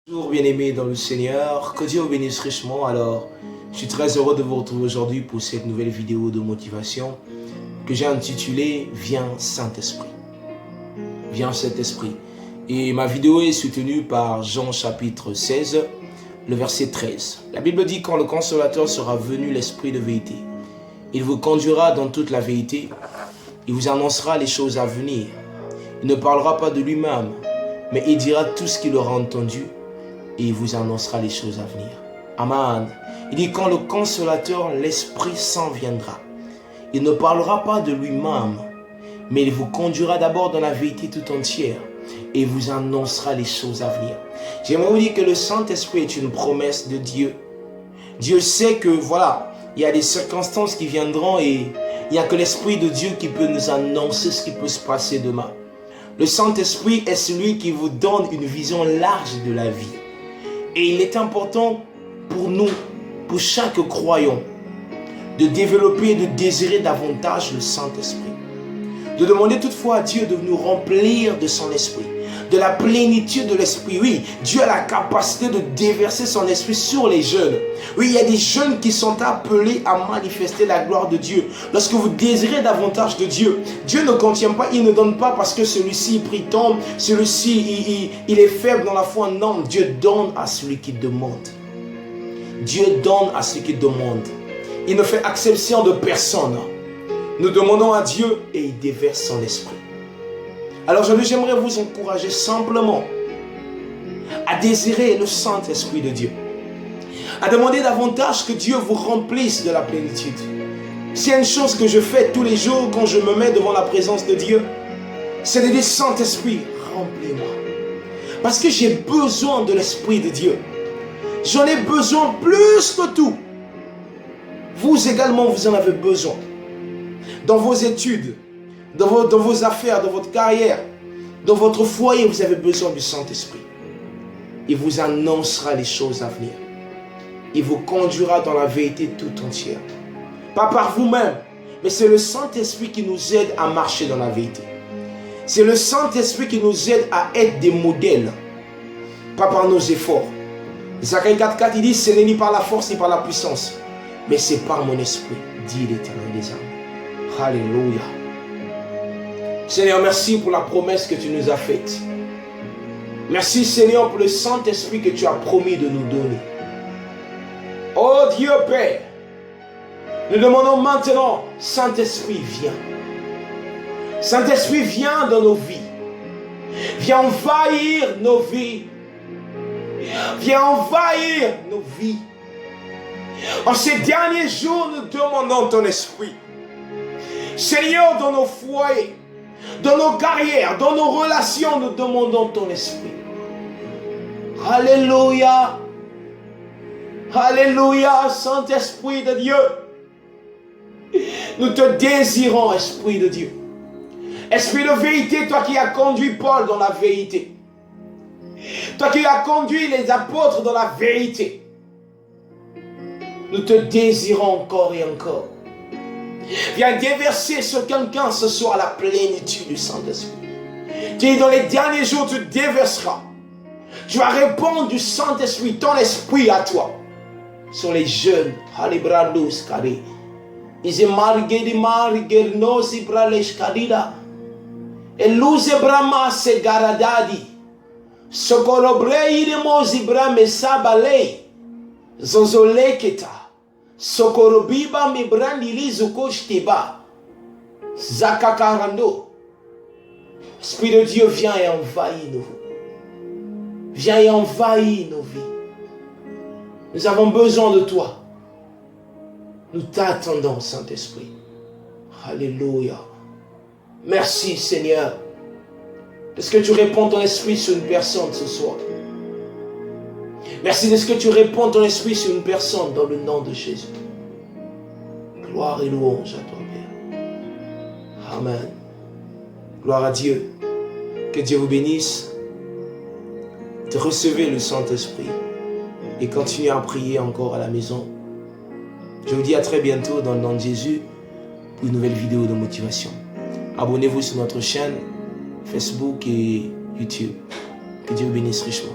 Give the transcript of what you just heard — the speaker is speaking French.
Bonjour bien-aimés dans le Seigneur, que Dieu vous bénisse richement. Alors, je suis très heureux de vous retrouver aujourd'hui pour cette nouvelle vidéo de motivation que j'ai intitulée « Viens Saint-Esprit ». Viens Saint-Esprit. Et ma vidéo est soutenue par Jean chapitre 16, le verset 13. La Bible dit « Quand le Consolateur sera venu, l'Esprit de vérité, il vous conduira dans toute la vérité, il vous annoncera les choses à venir. Il ne parlera pas de lui-même, mais il dira tout ce qu'il aura entendu, et il vous annoncera les choses à venir. » Amen. Il dit, quand le Consolateur, l'Esprit Saint viendra, il ne parlera pas de lui-même, mais il vous conduira d'abord dans la vérité tout entière, et il vous annoncera les choses à venir. J'aimerais vous dire que le Saint-Esprit est une promesse de Dieu. Dieu sait que, voilà, il y a des circonstances qui viendront, et il n'y a que l'Esprit de Dieu qui peut nous annoncer ce qui peut se passer demain. Le Saint-Esprit est celui qui vous donne une vision large de la vie. Et il est important pour nous, pour chaque croyant, de développer et de désirer davantage le Saint-Esprit. De demander toutefois à Dieu de nous remplir de son esprit, de la plénitude de l'esprit. Oui, Dieu a la capacité de déverser son esprit sur les jeunes. Oui, il y a des jeunes qui sont appelés à manifester la gloire de Dieu. Lorsque vous désirez davantage de Dieu, Dieu ne contient pas, il ne donne pas parce que celui-ci tombe, celui-ci il est faible dans la foi. Non, Dieu donne à celui qui demande. Dieu donne à celui qui demande. Il ne fait exception de personne. Nous demandons à Dieu et il déverse son esprit. Alors j'aimerais vous encourager simplement à désirer le Saint-Esprit de Dieu. À demander davantage que Dieu vous remplisse de la plénitude. S'il y a une chose que je fais tous les jours quand je me mets devant la présence de Dieu, c'est de dire, Saint-Esprit, remplis-moi. Parce que j'ai besoin de l'Esprit de Dieu. J'en ai besoin plus que tout. Vous également, vous en avez besoin. Dans vos études, dans vos affaires, dans votre carrière, dans votre foyer, vous avez besoin du Saint-Esprit. Il vous annoncera les choses à venir. Il vous conduira dans la vérité tout entière. Pas par vous-même, mais c'est le Saint-Esprit qui nous aide à marcher dans la vérité. C'est le Saint-Esprit qui nous aide à être des modèles, pas par nos efforts. Zacharie 4,4, il dit, ce n'est ni par la force ni par la puissance, mais c'est par mon esprit, dit l'Éternel des armées. Alléluia. Seigneur, merci pour la promesse que tu nous as faite. Merci Seigneur pour le Saint-Esprit que tu as promis de nous donner. Oh Dieu Père, nous demandons maintenant, Saint-Esprit, viens. Saint-Esprit, viens dans nos vies. Viens envahir nos vies. Viens envahir nos vies. En ces derniers jours, nous demandons ton esprit. Seigneur, dans nos foyers, dans nos carrières, dans nos relations, nous demandons ton esprit. Alléluia. Alléluia, Saint-Esprit de Dieu. Nous te désirons, Esprit de Dieu. Esprit de vérité, toi qui as conduit Paul dans la vérité. Toi qui as conduit les apôtres dans la vérité. Nous te désirons encore et encore. Viens déverser sur quelqu'un ce soir la plénitude du Saint-Esprit. Qui dans les derniers jours tu déverseras. Tu vas répondre du Saint-Esprit, ton esprit à toi. Sur les jeunes. Halibrandos kari. Ize margedi margernosi bralesh kadida. Eluze brama se garadadi. Sokorobre iremosi brame sabalei. Zozoleketa. Sokorobiba mi brandili zukoshtiba. Zakakarando. Esprit de Dieu, viens et envahis nos vies. Viens et envahis nos vies. Nous avons besoin de toi. Nous t'attendons, Saint-Esprit. Alléluia. Merci, Seigneur. Est-ce que tu réponds ton esprit sur une personne ce soir? Merci de ce que tu réponds ton esprit sur une personne dans le nom de Jésus. Gloire et louange à toi, Père. Amen. Gloire à Dieu. Que Dieu vous bénisse. De recevoir le Saint-Esprit et continuez à prier encore à la maison. Je vous dis à très bientôt dans le nom de Jésus pour une nouvelle vidéo de motivation. Abonnez-vous sur notre chaîne Facebook et YouTube. Que Dieu vous bénisse richement.